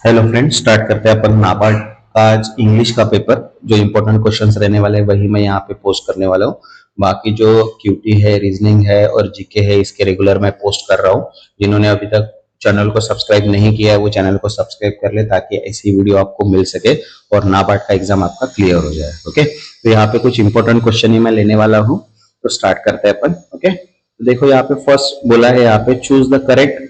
Hello friends, start करते हैं अपन नाबार्ड का आज इंग्लिश का पेपर। जो इंपॉर्टेंट क्वेश्चंस रहने वाले हैं वही मैं यहाँ पे पोस्ट करने वाला हूँ। बाकी जो क्यूटी है, रीजनिंग है और जीके है, इसके रेगुलर मैं पोस्ट कर रहा हूँ। जिन्होंने अभी तक चैनल को सब्सक्राइब नहीं किया है वो चैनल को सब्सक्राइब कर ले, ताकि ऐसी वीडियो आपको मिल सके और नाबार्ड का एग्जाम आपका क्लियर हो जाए। ओके, तो यहाँ पे कुछ इंपॉर्टेंट क्वेश्चन ही मैं लेने वाला हूँ, तो स्टार्ट करते हैं अपन। ओके, तो देखो यहाँ पे फर्स्ट बोला है, यहाँ पे choose the correct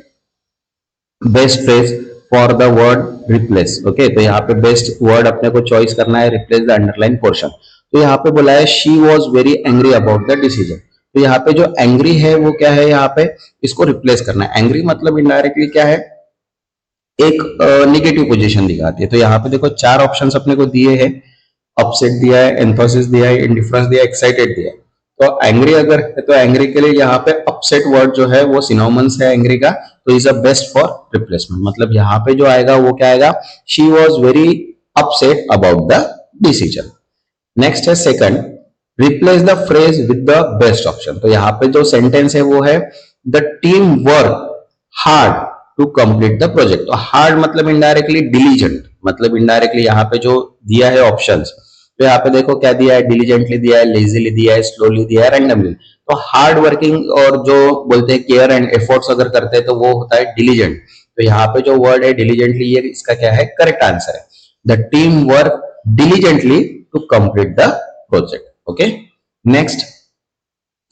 best phrase for the word replace. Okay, तो यहाँ पे बेस्ट वर्ड अपने को चॉइस करना है, रिप्लेस द अंडरलाइन पोर्शन। तो यहाँ पे बोला है she was very angry about the decision. तो यहाँ पे जो एंग्री है वो क्या है, यहाँ पे इसको रिप्लेस करना है। एंग्री मतलब इनडायरेक्टली क्या है, एक निगेटिव पोजीशन दिखाती है। तो यहाँ पे देखो चार ऑप्शंस अपने को दिए हैं, अपसेट दिया है, एंथोसिस दिया है, इंडिफरेंस दिया है, एक्साइटेड दिया है। तो एंग्री अगर है तो एंग्री के लिए यहाँ पे अपसेट वर्ड जो है वो सिनोनिमस है एंग्री का, तो is a best for replacement. मतलब यहाँ पे जो आएगा वो क्या आएगा, she was very upset about the decision. Next है second, replace the phrase with the best option. तो यहाँ पे जो सेंटेंस है वो है the team work hard to complete the project. तो हार्ड मतलब इनडायरेक्टली डिलीजेंट, मतलब इनडायरेक्टली यहाँ पे जो दिया है ऑप्शंस, तो यहाँ पे देखो क्या दिया है, डिलीजेंटली दिया है, लेजीली दिया है, स्लोली दिया है, रैंडमली। तो हार्ड वर्किंग और जो बोलते हैं केयर एंड एफर्ट्स अगर करते हैं तो वो होता है डिलीजेंट। तो यहाँ पे जो वर्ड है डिलीजेंटली, ये इसका क्या है, करेक्ट आंसर है। The team work diligently to complete the project. Okay, next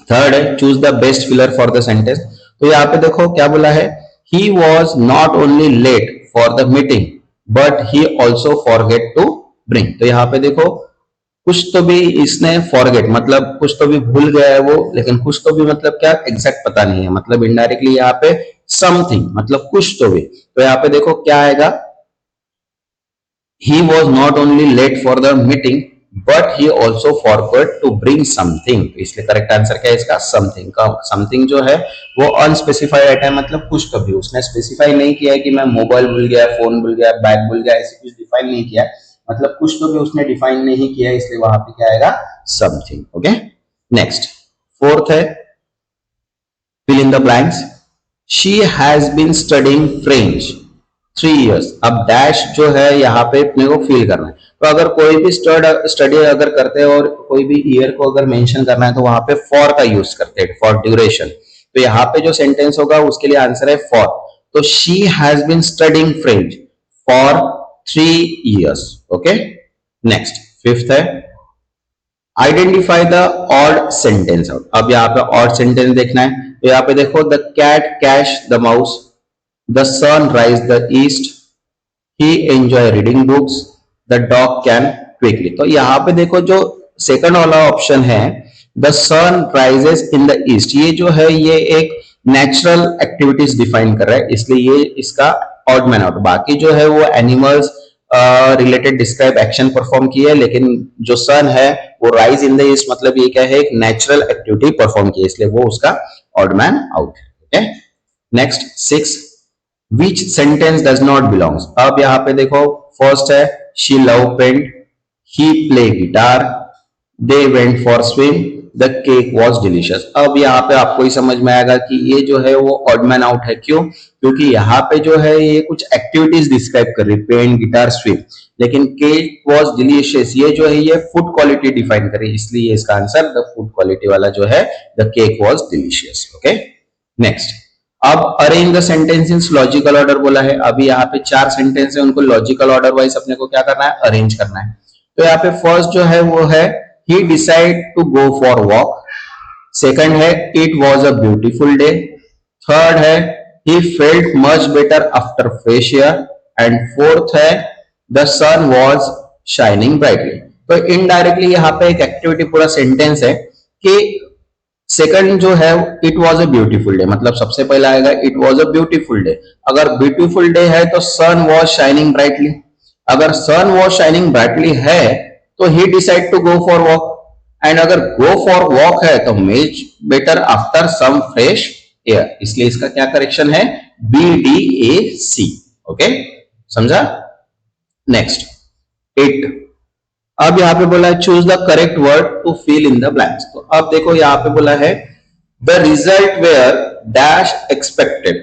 third है choose the best filler for the sentence. तो यहाँ पे देखो क्या बोला है, he was not only late for the meeting but he also forget to bring. तो यहाँ पे देखो कुछ तो भी इसने फॉरगेट मतलब कुछ तो भी भूल गया है वो, लेकिन कुछ तो भी मतलब क्या एग्जैक्ट पता नहीं है, मतलब इनडायरेक्टली यहाँ पे समथिंग मतलब कुछ तो भी। तो यहाँ पे देखो क्या आएगा, he was not only late for the meeting but he also forgot to bring something। इसलिए करेक्ट आंसर क्या है इसका, समथिंग का। समथिंग जो है वो अनस्पेसिफाइड आइटम, मतलब कुछ तो भी उसने स्पेसिफाई नहीं किया है कि मैं मोबाइल भूल गया, फोन भूल गया, बैग भूल गया, ऐसे कुछ डिफाइन नहीं किया, मतलब कुछ तो भी उसने डिफाइन नहीं किया, इसलिए वहां पे क्या आएगा, समथिंग। ओके, नेक्स्ट फोर्थ है fill in the blanks। she has been studying French 3 years। अब डैश जो है यहाँ पे अपने को फिल करना है। तो अगर कोई भी स्टडी अगर करते हैं और कोई भी ईयर को अगर मेंशन करना है तो वहां पे फॉर का यूज करते हैं, फॉर ड्यूरेशन। तो यहाँ पे जो सेंटेंस होगा उसके लिए आंसर है फॉर। तो she has been studying French for 3 years। Okay, next fifth है आइडेंटिफाई द ऑड सेंटेंस। अब यहाँ पे ऑड सेंटेंस देखना है। तो यहाँ पे देखो the cat catch the mouse, the sun rise the east, he enjoy reading books, the dog can quickly. तो यहाँ पे देखो जो सेकंड वाला ऑप्शन है the sun rises in the east, ये जो है ये एक नेचुरल एक्टिविटीज डिफाइन कर रहा है, इसलिए ये इसका ऑड मैन आउट। बाकी जो है वो animals related describe action perform की है, लेकिन जो सन है वो राइज इन द ईस्ट मतलब ये क्या है, एक नेचुरल एक्टिविटी परफॉर्म की है, इसलिए वो उसका ऑड मैन आउट है। Okay, next six, which sentence does not belongs. अब यहाँ पे देखो फर्स्ट है she love paint, he play guitar, they went for swim, the cake was delicious. अब यहाँ पे आपको ही समझ में आएगा कि ये जो है वो ऑड मैन आउट है। क्यों? क्योंकि यहाँ पे जो है ये कुछ एक्टिविटीज डिस्क्राइब कर रही, पेंट गिटार स्विम, लेकिन केक वॉज डिलीशियस ये जो है ये फूड क्वालिटी डिफाइन कर रही, इसलिए इसका आंसर द फूड क्वालिटी वाला जो है the cake was delicious. Okay, next अब arrange the sentence in logical order बोला है। अभी यहाँ पे चार सेंटेंस है, उनको लॉजिकल ऑर्डर वाइज अपने को क्या करना है, अरेंज करना है। तो यहाँ पे फर्स्ट जो है वो है he decided to go for walk, second है it was a beautiful day, third है he felt much better after fresh air, and fourth है the sun was shining brightly। तो इनडायरेक्टली यहाँ पे एक एक्टिविटी पूरा सेंटेंस है कि सेकंड जो है it was a beautiful day, मतलब सबसे पहला आएगा it was a beautiful day. अगर ब्यूटीफुल डे है तो सन वॉज शाइनिंग ब्राइटली, अगर सन वॉज शाइनिंग ब्राइटली है तो he decide to go for walk, and अगर गो फॉर वॉक है तो much better after some fresh air, इसलिए इसका क्या करेक्शन है, BDAC। ओके, समझा? नेक्स्ट 8, अब यहां पे बोला है choose the correct word to fill in the blanks. तो अब देखो यहां पे बोला है the result were dash expected.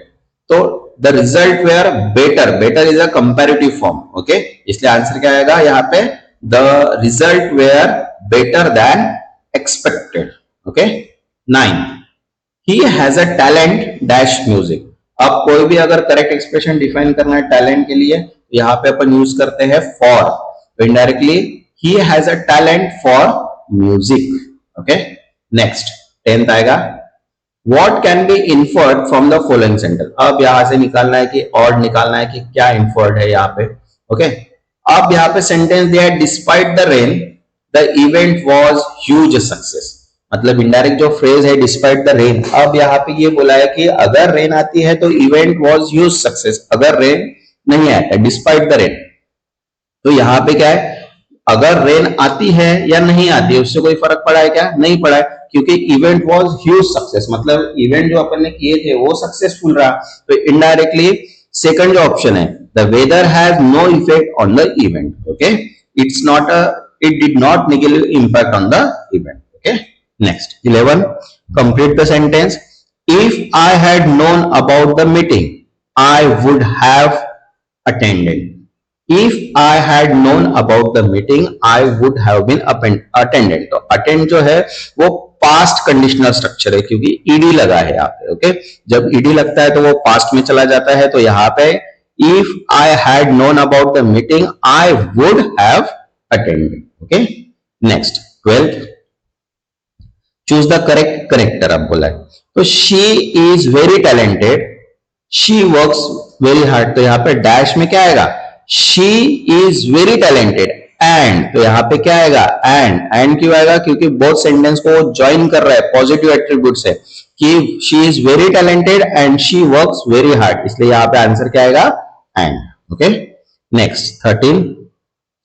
तो the result were better, better is a comparative form, okay, इसलिए आंसर क्या आएगा यहाँ पे, the result were better than expected, okay. 9, he has a talent dash music. अब कोई भी अगर करेक्ट एक्सप्रेशन डिफाइन करना है टैलेंट के लिए, यहाँ पे अपन यूज करते हैं फॉर, तो indirectly he has a talent for music, okay. Next 10th आएगा, what can be inferred from the following sentence. अब यहां से निकालना है कि और निकालना है कि क्या इन्फर्ड है यहाँ पे, ओके। अब यहाँ पे सेंटेंस दिया है, despite the rain the event was huge success. मतलब इनडायरेक्ट जो फ्रेज है डिस्पाइट द रेन, अब यहाँ पे ये बोला है कि अगर रेन आती है तो इवेंट वाज ह्यूज सक्सेस, अगर रेन नहीं आता डिस्पाइट द रेन, तो यहाँ पे क्या है, अगर रेन आती है या नहीं आती है उससे कोई फर्क पड़ा है क्या, नहीं पड़ा है, क्योंकि इवेंट वाज ह्यूज सक्सेस, मतलब इवेंट जो अपन ने किए थे वो सक्सेसफुल रहा, तो इनडायरेक्टली सेकंड जो ऑप्शन है, the weather has no effect on the event, okay, it's not a, it did not negative impact on the event, okay. Next 11, complete the sentence, if I had known about the meeting I would have attended. If I had known about the meeting, I would have been attended. तो attend जो है वो past conditional structure है क्योंकि ed लगा है यहाँ पे, ओके। जब ed लगता है तो वो past में चला जाता है, तो यहाँ पे if I had known about the meeting, I would have attended, okay. Next 12th, choose the correct connector अब बोला है, तो she is very talented, she works very hard, तो यहाँ पे डैश में क्या आएगा, she is very talented and, तो यहाँ पे क्या आएगा, and क्यों आएगा, क्योंकि बोथ सेंटेंस को ज्वाइन कर रहा है पॉजिटिव एट्रीब्यूट से कि she is very talented and she works very hard, इसलिए यहाँ पे आंसर क्या आएगा, and, okay. Next 13,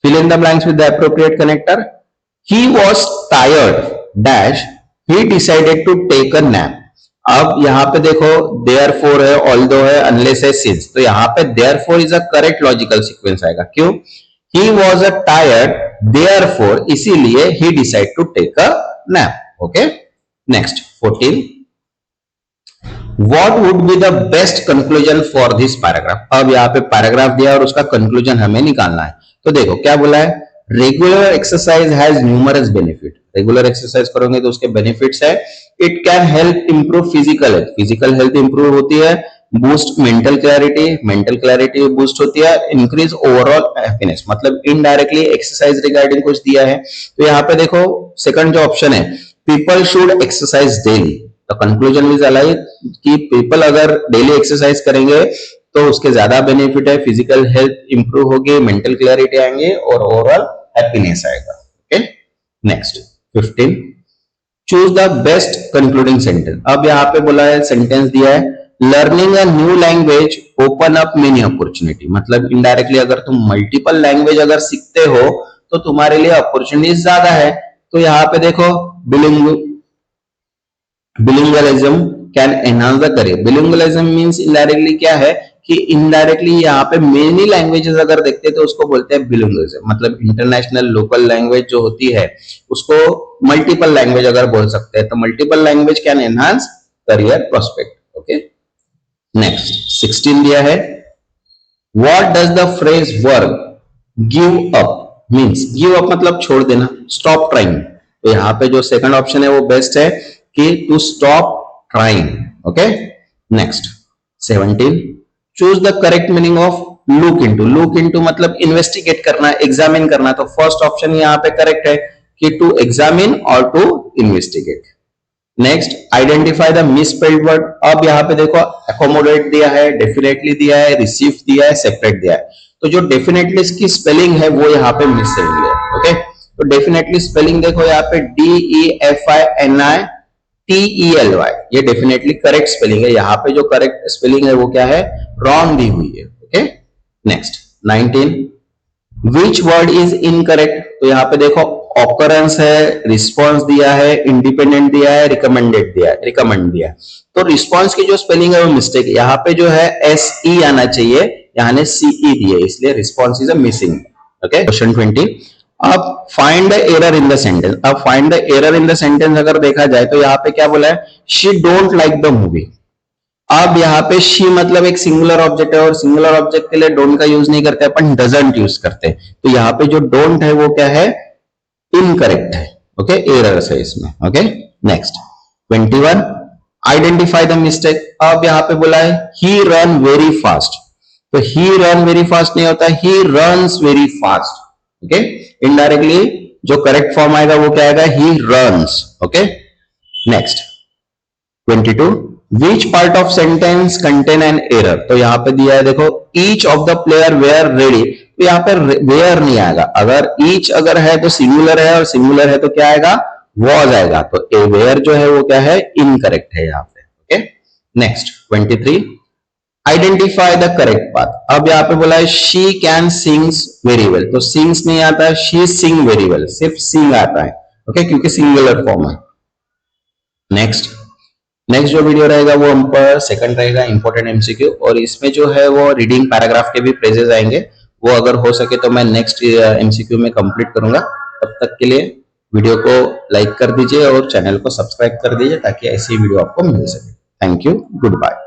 fill in the blanks with the appropriate connector, he was tired dash, he decided to take a nap। अब यहाँ पे देखो therefore है, although है, unless है, since, तो यहाँ पे therefore is a correct logical sequence आएगा, क्यों, he was a tired therefore इसीलिए he decided to take a nap, okay। next 14, what would be the best conclusion for this paragraph। अब यहाँ पे पैराग्राफ दिया और उसका कंक्लूजन हमें निकालना है, तो देखो क्या बोला है, regular exercise has numerous benefit, regular exercise करोगे तो उसके बेनिफिट्स है, it can help improve physical health, physical health improve होती है, boost mental clarity, mental clarity boost होती है, इंक्रीज ओवरऑल हैप्पीनेस, मतलब इनडायरेक्टली एक्सरसाइज रिगार्डिंग कुछ दिया है, तो यहाँ पे देखो सेकंड जो ऑप्शन है, पीपल शुड एक्सरसाइज डेली, तो कंक्लूजन इज अलाइक कि पीपल अगर डेली एक्सरसाइज करेंगे तो उसके ज्यादा बेनिफिट है, फिजिकल हेल्थ इंप्रूव होगी, मेंटल क्लैरिटी आएंगे और ओवरऑल हैप्पीनेस आएगा, okay. Next 15, choose the best concluding sentence. अब यहाँ पे बोला है, सेंटेंस दिया है, learning a new language open up many opportunity, मतलब इनडायरेक्टली अगर तुम मल्टीपल लैंग्वेज अगर सीखते हो तो तुम्हारे लिए अपॉर्चुनिटीज ज्यादा है, तो यहाँ पे देखो bilingualism can enhance the career, bilingualism means indirectly क्या है कि इनडायरेक्टली यहाँ पे मेनी लैंग्वेजेस अगर देखते हैं तो उसको बोलते हैं बिलिंगुअलिज्म, मतलब इंटरनेशनल लोकल लैंग्वेज जो होती है उसको मल्टीपल लैंग्वेज अगर बोल सकते हैं, तो multiple language can enhance career prospect, okay. Next 16 दिया है, what does the phrase verb give up means, give up मतलब छोड़ देना, स्टॉप ट्राइंग, तो यहाँ पे जो सेकंड ऑप्शन है वो बेस्ट है कि to stop trying, okay. Next 17, choose the correct meaning of look into, look into मतलब इन्वेस्टिगेट करना, एग्जामिन करना, तो फर्स्ट ऑप्शन यहाँ पे करेक्ट है कि टू एग्जामिन और to investigate. Next identify the misspelled word, अब यहाँ पे देखो अकोमोडेट दिया है, डेफिनेटली दिया है, रिसीव दिया है, सेपरेट दिया है, तो जो डेफिनेटली की स्पेलिंग है वो यहाँ पे मिसिंग है, ओके। तो डेफिनेटली स्पेलिंग देखो यहाँ पे DEFINITELY, ये डेफिनेटली करेक्ट स्पेलिंग है, यहाँ पे जो करेक्ट स्पेलिंग है वो क्या है, रॉन्ग दी हुई है, okay. Next 19, which word is incorrect, तो यहाँ पे देखो ऑकरेंस है, रिस्पॉन्स दिया है, इंडिपेंडेंट दिया है, रिकमेंडेड दिया है, रिकमेंड दिया है, तो रिस्पॉन्स की जो स्पेलिंग है वो मिस्टेक है, यहाँ पे जो है SE आना चाहिए, यहाँ ने CE दिया, इसलिए response is a missing, okay. Question 20, अब find the error in the sentence, अब find the error in the sentence अगर देखा जाए तो यहाँ पे क्या बोला है, she don't like the movie, अब यहाँ पे शी मतलब एक सिंगुलर ऑब्जेक्ट है और सिंगुलर ऑब्जेक्ट के लिए डोंट का यूज नहीं करते अपन डजंट यूज करते हैं, तो यहाँ पे जो डोंट है वो क्या है, इनकरेक्ट है। ओके, एरर्स है इसमें। Okay, next 21, identify the mistake. अब यहाँ पे बोला है ही रन वेरी फास्ट, तो ही रन वेरी फास्ट नहीं होता, he runs very fast. Okay, indirectly जो करेक्ट फॉर्म आएगा वो क्या आएगा, he runs. Okay, next 22, which part of sentence contain an error. तो यहां पे दिया है देखो, each of the player were ready, तो यहां पे वेयर नहीं आएगा, अगर ईच अगर है तो सिंगुलर है, और सिंगुलर है तो क्या आएगा, वॉज आएगा, तो ए वेयर जो है वो क्या है, इनकरेक्ट है यहाँ पे। Okay, next 23, identify the correct path. अब यहाँ पे बोला है she can sings very well, तो सिंग्स नहीं आता है, शी सिंग वेरी वेल, सिर्फ सिंग आता है। ओके, क्योंकि सिंगुलर फॉर्म है। नेक्स्ट जो वीडियो रहेगा वो हम पर सेकंड रहेगा, इंपॉर्टेंट एमसीक्यू, और इसमें जो है वो रीडिंग पैराग्राफ के भी फ्रेजेस आएंगे, वो अगर हो सके तो मैं नेक्स्ट एमसीक्यू में कंप्लीट करूंगा। तब तक के लिए वीडियो को लाइक कर दीजिए और चैनल को सब्सक्राइब कर दीजिए ताकि ऐसी वीडियो आपको मिल सके। Thank you, good bye.